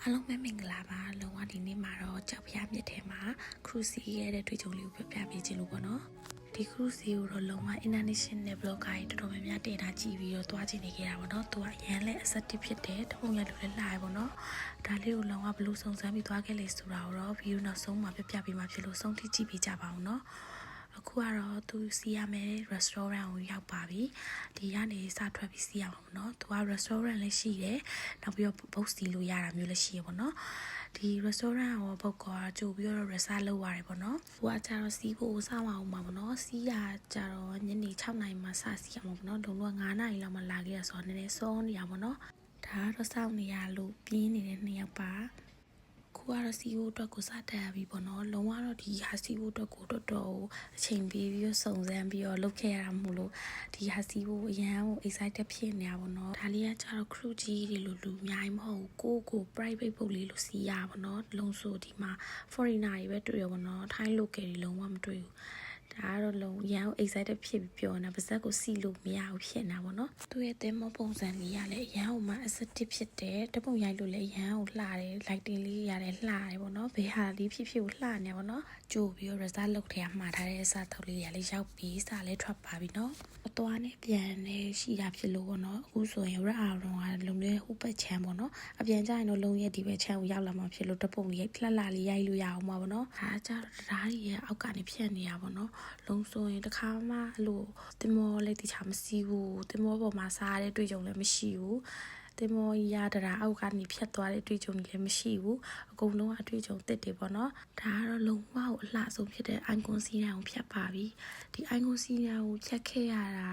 အားလုံးပဲမင်္ဂလာပါလုံးဝဒီနေ့မှာတော့ကြောက်ဖျားမြစ်ထဲမှာခရူစီရဲ့တဲ့တွေ့ကြုံလေးကိုပြပြပေးခြင်းလို့ပေါ့နော်ဒီခရူစီကိုတော့လုံးဝ international blogger တွေတော်တော်များများတင်ထားကြည့်ပြီးတော့တွားချင်နေကြတာပေါ့နော်သူကအရန်လဲ assertive ဖြစ်တယ်တပုံရလူလည်းလှရပေါ့နော်ဒါလေးကိုလုံးဝဘလို့စုံစမ်းပြီးတွားခဲ့လေဆိုတာကိုတော့ဗီဒီယိုနောက်ဆုံးမှာပြပြပေးမှာဖြစ်လို့ဆုံးထိကြည့်ပေးကြပါအောင်နော်အခုကတော့သူစီးရမယ် restaurant ကိုရောက်ပါပြီဒီကနေစထွက်ပြီးစီးရအောင်เนาะသူက restaurant လည်းရှိတယ်နောက်ပြီးတော့ book စီလို့ရတာမျိုးလည်းရှိရပေါ့เนาะဒီ restaurant ကို book ကကြိုပြီးတော့ reserve လုပ်ရတယ်ပေါ့เนาะသူကကြတော့စီးဖို့စောင့်အောင်ပါပေါ့เนาะစီးရကြတော့ညနေ6နာရီမှစစီးရမှာပေါ့เนาะလုံးဝ9နာရီလောက်မှလာခဲ့ရဆိုတော့နည်းနည်းစောနေရပါပေါ့เนาะဒါကတော့စောင့်နေရလို့ပြင်းနေတဲ့2ယောက်ပါခုကတော့စီးဖို့အတွက်ကိုစတက်ရပြီပေါ့နော်လုံးဝတော့ဒီဟာစီးဖို့အတွက်ကိုတော်တော်အချိန်ပေးပြီးတော့စုံစမ်းပြီးတော့လုပ်ခဲ့ရတာမို့လို့ဒီဟာစီးဖို့အရန်ကို excited ဖြစ်နေတာပေါ့နော်ဒါလေးကကျတော့ crew ကြီးတွေလို့လူအများကြီးမဟုတ်ဘူးကို private boat လေးလို့စီးရပါတော့လုံးဆိုဒီမှာ foreigner တွေပဲတွေ့ရပါတော့ထိုင်း local တွေလုံးဝမတွေ့ဘူးဒါကတော့လုံးရန် excited ဖြစ်ပြီးပြောနေတာပါဇက်ကိုစီလို့မရဘူးဖြစ်နေတာပေါ့နော်သူရဲ့သင်္ဘောပုံစံလေးကလည်းရန်ဟိုမှာ assertive ဖြစ်တယ်တပုံရိုက်လို့လည်းရန်ကိုလှတယ် lighting လေးရတယ်လှတယ်ပေါ့နော်ဘယ်ဟာလေးဖြစ်ကိုလှနေပေါ့နော်ကြိုပြီးတော့ result လုပ်ထဲမှာထားတဲ့အစားထုတ်လေးရလေးရောက်ပြီးစာလေးထွက်ပါပြီနော်အသွားနဲ့ပြန်နေရှိတာဖြစ်လို့ပေါ့နော်အခုဆိုရင် red hour ကလုံရဲဟိုဘက်ချမ်းပေါ့နော်အပြန်ကြရင်တော့လုံရဲဒီဘက်ချမ်းကိုရောက်လာမှဖြစ်လို့တပုံလေးလှလှလေးရိုက်လို့ရအောင်ပါပေါ့နော်ဒါကြတော့ဓာတ်ကြီးရဲ့အောက်ကနေဖြတ်နေရပေါ့နော်လုံဆိုရင်တစ်ခါမှအဲ့လိုတင်မောလေးတခြားမစီးဘူးတင်မောပေါ်မှာစားရတဲ့တွေ့ကြုံလည်းမရှိဘူးတင်မောရတရားအောက်ကနေဖြတ်သွားတဲ့တွေ့ကြုံလည်းမရှိဘူးအကုန်လုံးအတွေ့အကြုံတစ်တယ်ပေါ့နော်ဒါကတော့လုံးဝကိုအလှဆုံးဖြစ်တဲ့ icon စီးတန်းကိုဖြတ်ပါပြီဒီ icon စီးတန်းကိုဖြတ်ခဲ့ရတာ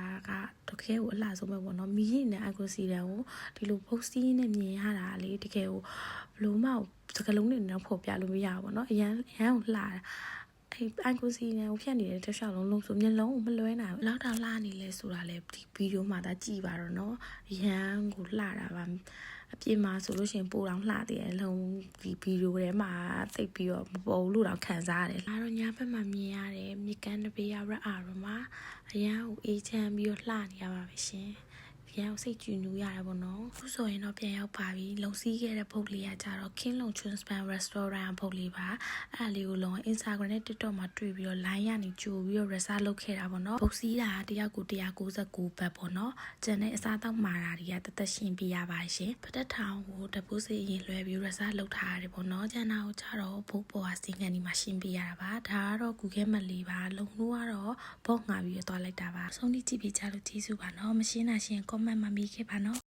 ကတကယ်ကိုအလှဆုံးပဲပေါ့နော်မီးရင်နဲ့ icon စီးတန်းကိုဒီလိုပုတ်စီးနဲ့မြင်ရတာလေတကယ်ကိုဘလို့မှစကလုံးနဲ့တော့ဖော်ပြလို့မရဘူးပေါ့နော်အရန်ကိုလှတာicon စီးနဲ့ဖြတ်နေတဲ့တစ်လျှောက်လုံးလုံးဆိုမျက်လုံးကိုမလွဲနိုင်ဘူးလောက်တော့လှနေလဲဆိုတာလေဒီဗီဒီယိုမှာသာကြည့်ပါတော့နော်အရန်ကိုလှတာပါအပြင်မှာဆိုလို့ရှိရင်ပိုတောင်လှသေးတယ်လုံးဒီဗီဒီယိုထဲမှာသိပ်ပြီးတော့မပေါ်ဘူးလို့တော့ခံစားရတယ်ဒါတော့ညဘက်မှာမြင်ရတယ်မြေကမ်းတစ်ပေးရရက်အာတော့မှာအရန်ကိုအေးချမ်းပြီးတော့လှနေရပါပဲရှင်ရန်စိတ်ကြည်နူးရတယ်ပေါ့နော်အခုဆိုရင်တော့ပြန်ရောက်ပါပြီလုံစည်းခဲ့တဲ့ဖုတ်လေးကကြတော့ King Long Transpan Restaurant ဖုတ်လေးပါအဲ့ဒါလေးကိုလုံး Instagram နဲ့ TikTok မှာတွေ့ပြီးတော့ line ရနေကြိုပြီးတော့ reserve လုပ်ခဲ့တာပေါ့နော်ဖုတ်စည်းတာတယောက်ကို199ဘတ်ပေါ့နော်ကျန်တဲ့အစားတောက်မာတာတွေကတသက်ရှင်းပြရပါရှင်ပတက်ထောင်ကိုတပုတ်စီရင်လွှဲပြီး reserve လုပ်ထားရတယ်ပေါ့နော်ကျန်တာကိုကြတော့ဘုတ်ပေါ်ကစင်ကန်ဒီမှာရှင်းပြရတာပါဒါကတော့ Google Map လေးပါလုံလို့ကတော့ဘော့ငါပြီးတော့တွားလိုက်တာပါဆုံးဖြတ်ကြည့်ပြကြလို့ကျေးဇူးပါနော်မရှင်းတာရှင် comment မှာမေးခဲ့ပါနော်